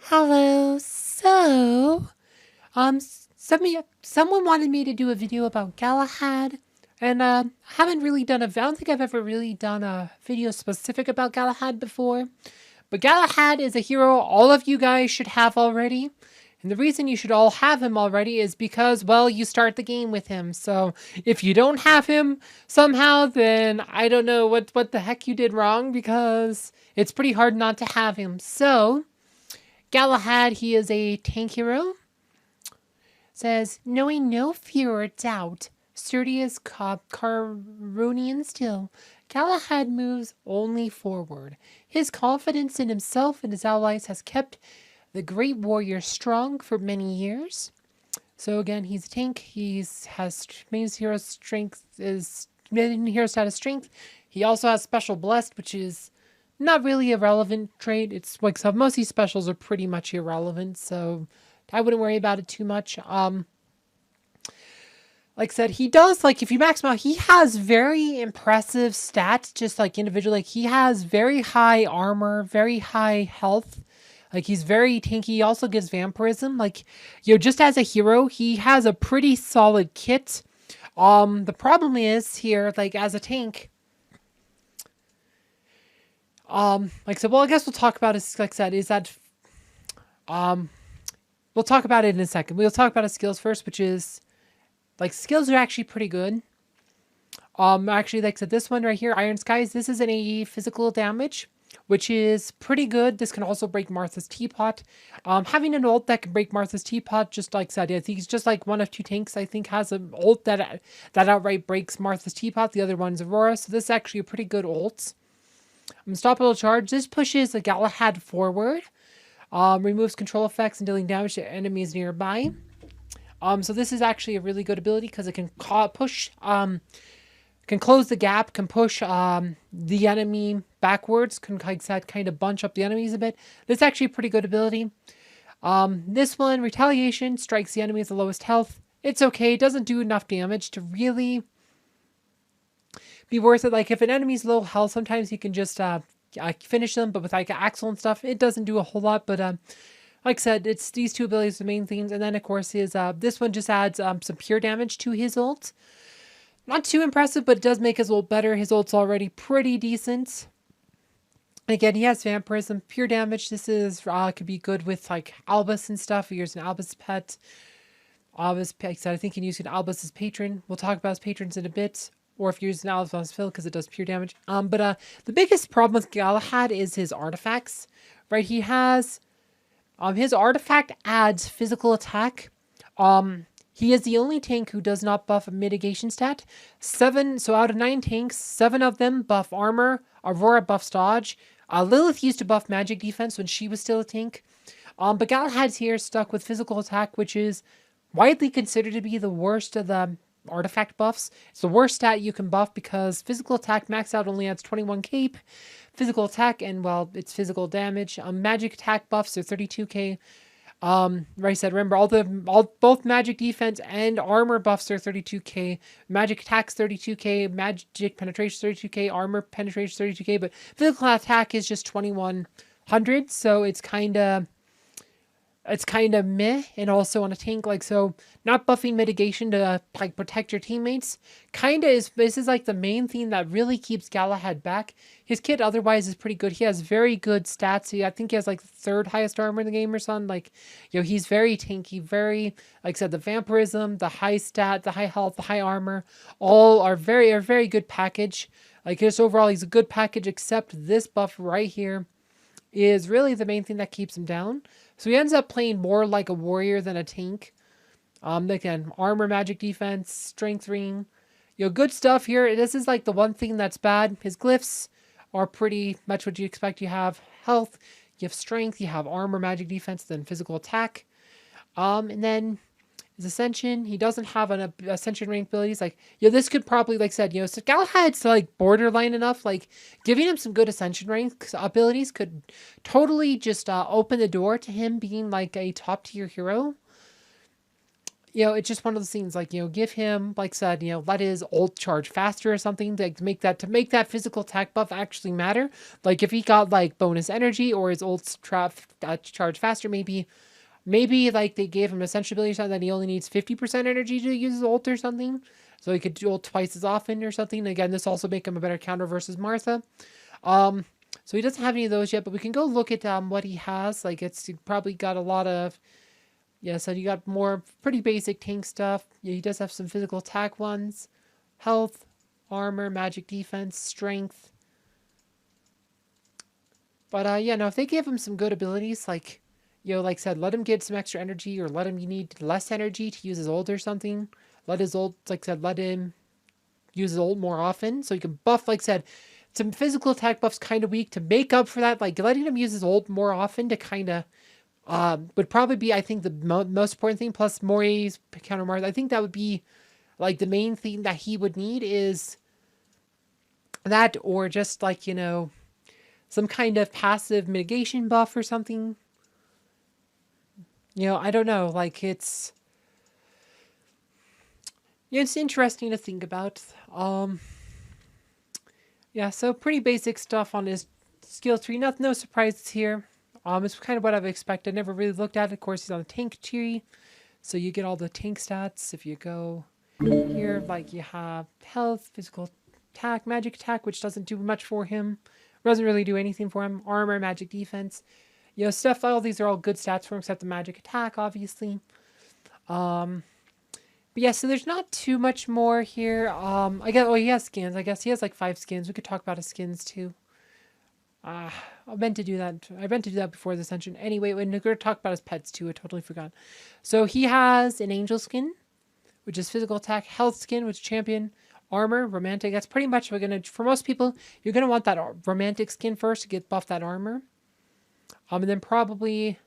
Hello. Someone wanted me to do a video about Galahad, and haven't really done I don't think I've ever really done a video specific about Galahad before. But Galahad is a hero all of you guys should have already. And the reason you should all have him already is because, well, you start the game with him. So if you don't have him somehow, then I don't know what the heck you did wrong, because it's pretty hard not to have him. So Galahad, he is a tank hero. Says, knowing no fear or doubt, sturdy as Caronian still, Galahad moves only forward. His confidence in himself and his allies has kept the great warrior strong for many years. So again, he's a tank. Has main hero strength is main hero status strength. He also has special blessed, which is not really a relevant trait. It's like so most of these specials are pretty much irrelevant, so I wouldn't worry about it too much. Like I said, he does, like, if you max him out, he has very impressive stats, just like individually. Like, he has very high armor, very high health. Like, he's very tanky. He also gives vampirism. Like, just as a hero, he has a pretty solid kit. The problem is here, like, as a tank, like I said, well, I guess we'll talk about his, like I said, is that, we'll talk about it in a second. We'll talk about his skills first, which is, like, skills are actually pretty good. Actually, like I said, this one right here, Iron Skies, this is an AE physical damage, which is pretty good. This can also break Martha's Teapot. Having an ult that can break Martha's Teapot, just like I said, I think he's just like one of two tanks, I think, has an ult that outright breaks Martha's Teapot. The other one's Aurora, so this is actually a pretty good ult. Unstoppable Charge, this pushes the Galahad forward. Removes control effects and dealing damage to enemies nearby. So this is actually a really good ability because it can push, can close the gap, can push the enemy backwards, can, like I said, kind of bunch up the enemies a bit. This is actually a pretty good ability. This one, Retaliation, strikes the enemy at the lowest health. It's okay, it doesn't do enough damage to really be worth it. Like, if an enemy's low health, sometimes you can just finish them, but with like Axel and stuff, it doesn't do a whole lot, but like I said, it's these two abilities, the main themes, and then of course his this one just adds some pure damage to his ult. Not too impressive, but it does make his ult better. His ult's already pretty decent. Again, he has vampirism, pure damage. This is could be good with like Albus and stuff. If you're using Albus pet, Albus pet. I think you can use Albus as patron. We'll talk about his patrons in a bit. Or if you're using Albus as fill, because it does pure damage. But the biggest problem with Galahad is his artifacts. Right, he has. His artifact adds physical attack. He is the only tank who does not buff a mitigation stat. So out of 9 tanks, 7 of them buff armor. Aurora buffs dodge. Lilith used to buff magic defense when she was still a tank. But Galahad's here stuck with physical attack, which is widely considered to be the worst of the artifact buffs. It's the worst stat you can buff because physical attack max out only adds 21 cape. Physical attack and, well, it's physical damage. Magic attack buffs are 32k. Right, I said, remember, both magic defense and armor buffs are 32k. Magic attacks 32k. Magic penetration 32k. Armor penetration 32k. But physical attack is just 2100. So it's kind of meh. And also on a tank, like, so not buffing mitigation to like protect your teammates this is like the main thing that really keeps Galahad back. His kit otherwise is pretty good. He has very good stats. I think he has like the 3rd highest armor in the game or something. Like, he's very tanky, very, like I said, the vampirism, the high stat, the high health, the high armor, all are very good package. Like, just overall, he's a good package, except this buff right here is really the main thing that keeps him down. So he ends up playing more like a warrior than a tank. Again, armor, magic defense, strength ring. Good stuff here. This is like the one thing that's bad. His glyphs are pretty much what you expect. You have health, you have strength, you have armor, magic defense, then physical attack. And then his ascension, he doesn't have an ascension rank abilities. Like, this could probably, like I said, so Galahad's like borderline enough. Like, giving him some good ascension rank abilities could totally just open the door to him being like a top tier hero. it's just one of those things, like, give him, like I said, let his ult charge faster or something, like, to make that physical attack buff actually matter. Like, if he got, like, bonus energy or his ults charge faster, maybe, like, they gave him essential ability or something that he only needs 50% energy to use his ult or something. So he could ult twice as often or something. Again, this also make him a better counter versus Martha. So he doesn't have any of those yet, but we can go look at what he has. Like, he probably got a lot of, yeah, so you got more pretty basic tank stuff. Yeah, he does have some physical attack ones. Health, armor, magic defense, strength. But yeah, no, if they give him some good abilities, like, like I said, let him get some extra energy, or let him need less energy to use his ult or something. Let his ult, like I said, let him use his ult more often, so he can buff, like I said, some physical attack buffs kind of weak to make up for that. Like, letting him use his ult more often to kind of would probably be, I think, the most important thing. Plus Mori's counter Mars. I think that would be like the main thing that he would need is that, or just like, some kind of passive mitigation buff or something. I don't know. Like, it's interesting to think about. Yeah, so pretty basic stuff on his skill tree. No surprises here. It's kind of what I've expected. Never really looked at it. Of course, he's on the tank tree, so you get all the tank stats. If you go here, like, you have health, physical attack, magic attack, which doesn't do much for him. Doesn't really do anything for him. Armor, magic defense. Stuff, all these are all good stats for him, except the magic attack, obviously. But yeah, so there's not too much more here. He has skins. I guess he has like 5 skins. We could talk about his skins too. I meant to do that. I meant to do that before the Ascension. Anyway, we're going to talk about his pets too. I totally forgot. So he has an angel skin, which is physical attack. Health skin, which is champion. Armor, romantic. That's pretty much for most people, you're going to want that romantic skin first to get buff that armor. And then probably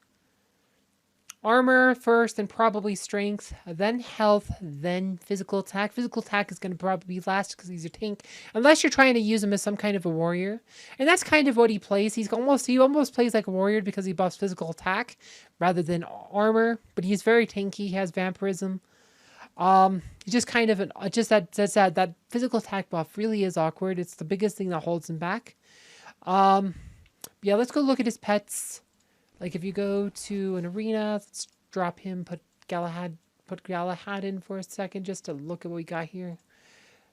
armor first, then probably strength, then health, then physical attack. Physical attack is going to probably be last because he's a tank, unless you're trying to use him as some kind of a warrior. And that's kind of what he plays. He almost plays like a warrior because he buffs physical attack rather than armor. But he's very tanky. He has vampirism. He's just kind of that physical attack buff really is awkward. It's the biggest thing that holds him back. Yeah, let's go look at his pets. Like, if you go to an arena, let's drop him, put Galahad in for a second just to look at what we got here.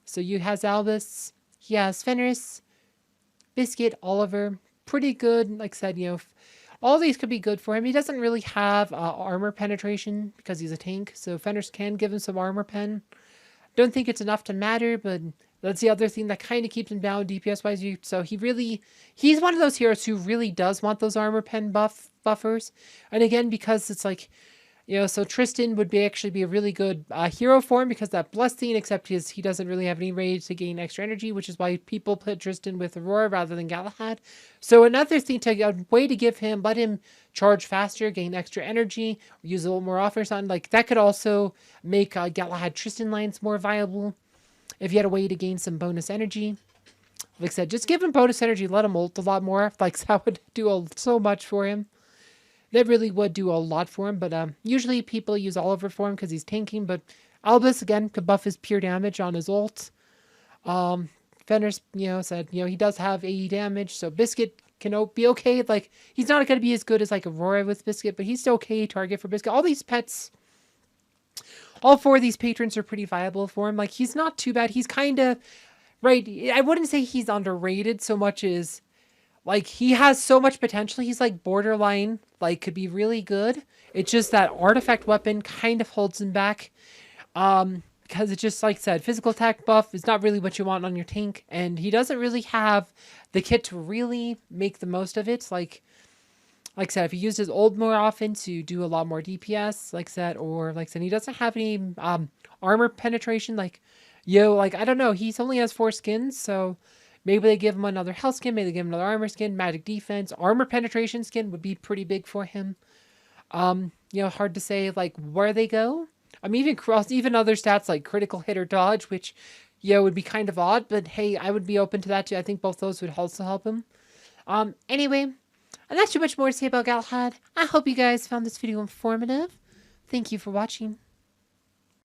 So you has Albus, he has Fenris, Biscuit, Oliver, pretty good. Like I said, all these could be good for him. He doesn't really have armor penetration because he's a tank, so Fenris can give him some armor pen. Don't think it's enough to matter, but that's the other thing that kind of keeps him down DPS-wise. So he's one of those heroes who really does want those armor pen buffers. And again, because it's like, so Tristan would actually be a really good hero for him because that blessing, except he doesn't really have any rage to gain extra energy, which is why people put Tristan with Aurora rather than Galahad. So another thing, a way to let him charge faster, gain extra energy, or use a little more often or something, like that could also make Galahad Tristan lines more viable. If you had a way to gain some bonus energy. Like I said, just give him bonus energy, let him ult a lot more. Like, that would do so much for him. That really would do a lot for him, but usually people use Oliver for him because he's tanking, but Albus, again, could buff his pure damage on his ult. Fenris, said, he does have AE damage, so Biscuit can be okay. Like, he's not going to be as good as, like, Aurora with Biscuit, but he's still okay target for Biscuit. All these pets, all 4 of these patrons are pretty viable for him. Like, he's not too bad. He's kind of, right, I wouldn't say he's underrated so much as, like, he has so much potential. He's like borderline, like, could be really good. It's just that artifact weapon kind of holds him back. Because it's just, like I said, physical attack buff is not really what you want on your tank. And he doesn't really have the kit to really make the most of it. Like I said, if he used his ult more often to do a lot more DPS, like I said, he doesn't have any armor penetration. Like, I don't know. He only has 4 skins, so maybe they give him another health skin, maybe they give him another armor skin, magic defense, armor penetration skin would be pretty big for him. Hard to say, like, where they go. I mean, even other stats like critical hit or dodge, which, would be kind of odd, but hey, I would be open to that too. I think both those would also help him. Anyway, and that's too much more to say about Galahad. I hope you guys found this video informative. Thank you for watching.